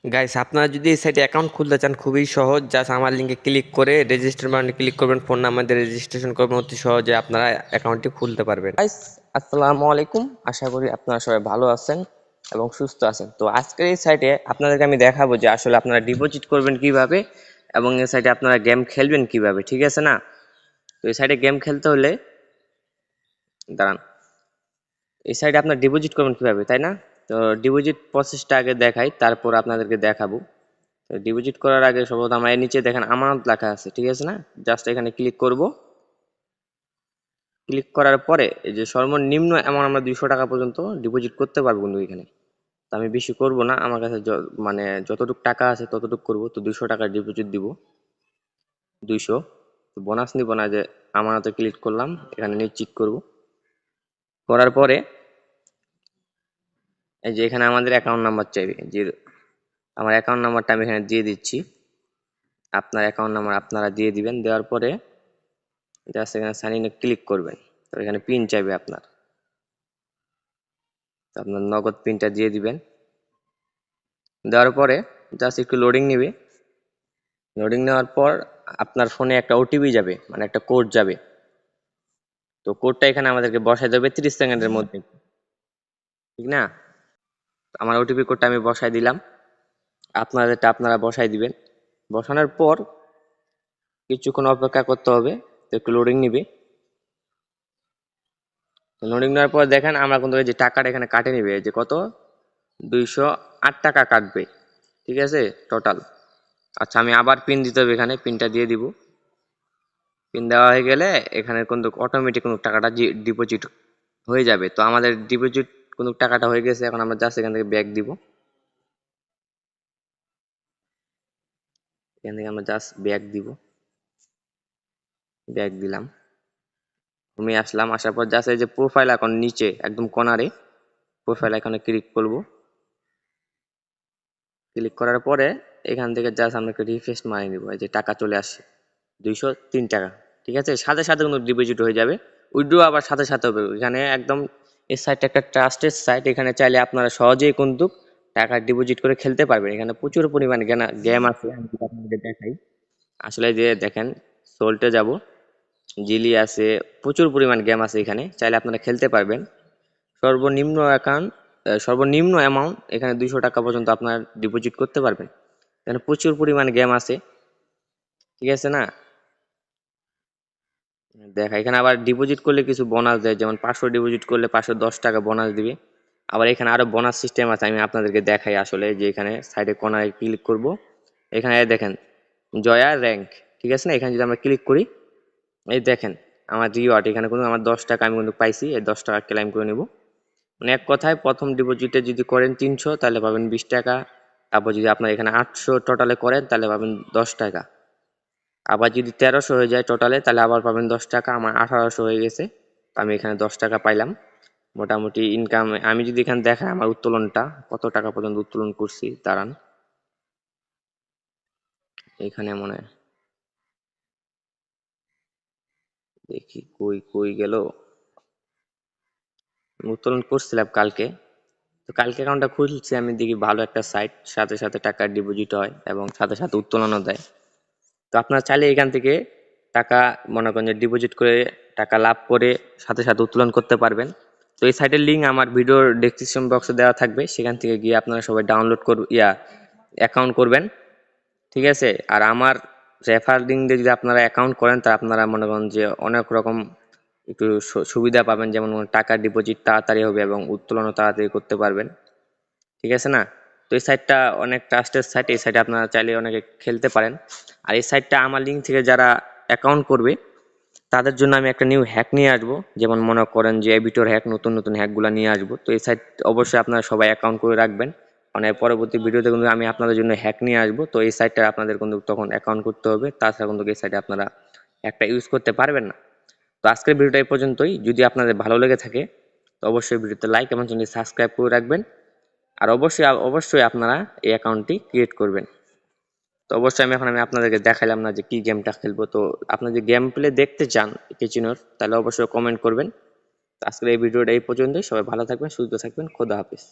Guys আপনারা যদি এই সাইটে অ্যাকাউন্ট খুলতে চান খুবই সহজ, জাস্ট আমার লিঙ্কে ক্লিক করে রেজিস্টার বাটনে ক্লিক করবেন, ফোন নাম্বার দিয়ে রেজিস্ট্রেশন করবেন, অতি সহজে আপনারা অ্যাকাউন্টটি খুলতে পারবেন। গাইস আসসালামু আলাইকুম, আশা করি আপনারা সবাই ভালো আছেন এবং সুস্থ আছেন। তো আজকের এই সাইটে আপনাদেরকে আমি দেখাবো যে আসলে আপনারা ডিপোজিট করবেন কিভাবে এবং এই সাইটে আপনারা গেম খেলবেন কিভাবে, ঠিক আছে না? তো এই সাইটে গেম খেলতে হলে দাঁড়ান, এই সাইডে আপনার ডিপোজিট করবেন কিভাবে, তাই না? তো ডিপোজিট প্রসেসটা আগে দেখাই, তারপর আপনাদেরকে দেখাবো। তো ডিপোজিট করার আগে সর্বপ্রথম আমরা এর নিচে দেখেন আমানত লেখা আছে, ঠিক আছে না? জাস্ট এখানে ক্লিক করব। ক্লিক করার পরে এই যে সর্বনিম্ন অ্যামাউন্ট আমরা 200 টাকা পর্যন্ত ডিপোজিট করতে পারবো কিন্তু এখানে। তো আমি বেশি করব না, আমার কাছে মানে যতটুকু টাকা আছে ততটুকু করব। তো 200 টাকা ডিপোজিট দিব, 200। তো বোনাস নিব না, যে আমানতে ক্লিক করলাম, এখানে নিশ্চিত করব। করার পরে এই যে এখানে আমাদের অ্যাকাউন্ট নাম্বার চাইবে, যে আমার অ্যাকাউন্ট নাম্বারটা আমি এখানে দিয়ে দিচ্ছি। আপনার অ্যাকাউন্ট নাম্বার আপনারা দিয়ে দিবেন। দেওয়ার পরে জাস্ট এখানে সাইন ইনে ক্লিক করবেন। তো এখানে পিন চাইবে আপনার, তো আপনার নগদ পিনটা দিয়ে দিবেন। দেওয়ার পরে জাস্ট একটু লোডিং নেবে। লোডিং নেওয়ার পর আপনার ফোনে একটা ওটিপি যাবে, মানে একটা কোড যাবে। তো কোডটা এখানে আমাদেরকে বসাই দেবে 30 সেকেন্ডের মধ্যে, ঠিক না? আমার ওটিপি কোডটা আমি বসাই দিলাম, আপনাদেরটা আপনারা বসাই দিবেন। বসানোর পর কিছুক্ষণ অপেক্ষা করতে হবে, তো একটু লোডিং নিবে। লোডিং নেওয়ার পর দেখেন আমরা কিন্তু এই যে টাকাটা এখানে কাটে নিবে, যে কত 208 টাকা কাটবে, ঠিক আছে টোটাল। আচ্ছা, আমি আবার পিন দিতে হবে, এখানে পিনটা দিয়ে দিব। পিন দেওয়া হয়ে গেলে এখানে কিন্তু অটোমেটিক কিন্তু টাকাটা ডিপোজিট হয়ে যাবে। তো আমাদের ডিপোজিট কিন্তু টাকাটা হয়ে গেছে, এখন আমরা জাস্ট এখান থেকে ব্যাক দিব। এখান থেকে আমরা জাস্ট ব্যাক দিব, ব্যাক দিলাম। আমি আসলাম, আসার পর জাস্ট এই যে প্রোফাইল এখন নিচে একদম কর্নারে প্রোফাইল আইকনে ক্লিক করব। ক্লিক করার পরে এখান থেকে জাস্ট আমরা একটা রিফ্রেশ মারিয়ে নিব, এই যে টাকা চলে আসে 203 টাকা, ঠিক আছে। সাথে সাথে কিন্তু ডিপোজিট হয়ে যাবে, উইথড্র আবার সাথে সাথে হবে। এখানে একদম এই সাইটটা একটা ট্রাস্টেড সাইট, এখানে চাইলে আপনারা সহজেই কিন্তু টাকা ডিপোজিট করে খেলতে পারবেন। এখানে প্রচুর পরিমাণে গেম আছে, আমি যদি আপনাদের দেখাই। আসলে যে দেখেন, সোল্টে যাব, জিলি আছে, প্রচুর পরিমাণ গেম আছে এখানে, চাইলে আপনারা খেলতে পারবেন। সর্বনিম্ন অ্যাকাউন্ট সর্বনিম্ন অ্যামাউন্ট এখানে 200 টাকা পর্যন্ত আপনার ডিপোজিট করতে পারবেন। এখানে প্রচুর পরিমাণ গেম আছে, ঠিক আছে না? দেখা এখানে আবার ডিপোজিট করলে কিছু বোনাস দেয়, যেমন 500 ডিপোজিট করলে 510 টাকা বোনাস দিবে। আবার এখানে আরো বোনাস সিস্টেম আছে, আমি আপনাদেরকে দেখাই। আসলে যে এখানে সাইডে কোনায় ক্লিক করব, এখানে দেখেন জয়া র্যাঙ্ক, ঠিক আছে না? এখানে যদি আমরা ক্লিক করি, এই দেখেন আমার রিওয়ার্ড, এখানে কিন্তু আমার 10 টাকা আমি কিন্তু পাইছি, এই 10 টাকা ক্লেম করে নিব। মানে এক কথায় প্রথম ডিপোজিটে যদি করেন 300 তাহলে পাবেন 20 টাকা। তারপর যদি আপনার এখানে 800 টোটালে করেন তাহলে পাবেন 10 টাকা। আবার যদি 1300 হয়ে যায় টোটালে তাহলে আবার পাবেন 10 টাকা। আমার 1800 হয়ে গেছে, তো আমি এখানে 10 টাকা পাইলাম। মোটামুটি ইনকাম আমি যদি এখানে দেখাই আমার উত্তোলনটা কত টাকা পর্যন্ত উত্তোলন করছি, দাঁড়ান এখানে মনে হয় দেখি কই কই গেল। উত্তোলন করছিলাম কালকে, তো কালকে অ্যাকাউন্টটা খুলছি, আমি দেখি ভালো একটা সাইট, সাথে সাথে টাকা ডিপোজিট হয় এবং সাথে সাথে উত্তোলনও দেয়। তো আপনারা চাইলে এখান থেকে টাকা মনে করেন যে ডিপোজিট করে টাকা লাভ করে সাথে সাথে উত্তোলন করতে পারবেন। তো এই সাইটের লিঙ্ক আমার ভিডিওর ডেসক্রিপশন বক্সে দেওয়া থাকবে, সেখান থেকে গিয়ে আপনারা সবাই ডাউনলোড অ্যাকাউন্ট করবেন, ঠিক আছে। আর আমার রেফার লিঙ্ক দিয়ে যদি আপনারা অ্যাকাউন্ট করেন তা আপনারা মনে করেন যে অনেক রকম একটু সুবিধা পাবেন, যেমন টাকা ডিপোজিট তাড়াতাড়ি হবে এবং উত্তোলনও তাড়াতাড়ি করতে পারবেন, ঠিক আছে না? তো এই সাইটটা অনেক ট্রাস্টেড সাইট, এই সাইটে আপনারা চাইলে অনেকে খেলতে পারেন। আর এই সাইটটা আমার লিঙ্ক থেকে যারা অ্যাকাউন্ট করবে তাদের জন্য আমি একটা নিউ হ্যাক নিয়ে আসবো, যেমন মনে করেন যে এবিটর হ্যাক, নতুন নতুন হ্যাকগুলো নিয়ে আসবো। তো এই সাইট অবশ্যই আপনারা সবাই অ্যাকাউন্ট করে রাখবেন, মানে পরবর্তী ভিডিওতে কিন্তু আমি আপনাদের জন্য হ্যাক নিয়ে আসবো। তো এই সাইটটা আপনাদের কিন্তু তখন অ্যাকাউন্ট করতে হবে, তাছাড়া কিন্তু এই সাইটে আপনারা একটা ইউজ করতে পারবেন না। তো আজকের ভিডিওটা এই পর্যন্তই। যদি আপনাদের ভালো লেগে থাকে তো অবশ্যই ভিডিওতে লাইক এবং চ্যানেলটি সাবস্ক্রাইব করে রাখবেন। আর অবশ্যই অবশ্যই আপনারা এই অ্যাকাউন্টটি ক্রিয়েট করবেন। তো অবশ্যই আমি আপনাদেরকে দেখাইলাম না যে কি গেমটা খেলবো। তো আপনি যদি গেম প্লে দেখতে চান কিচিনোর, তাহলে অবশ্যই কমেন্ট করবেন। তো আজকের এই ভিডিওটা এই পর্যন্তই। সবাই ভালো থাকবেন, সুস্থ থাকবেন, খোদা হাফেজ।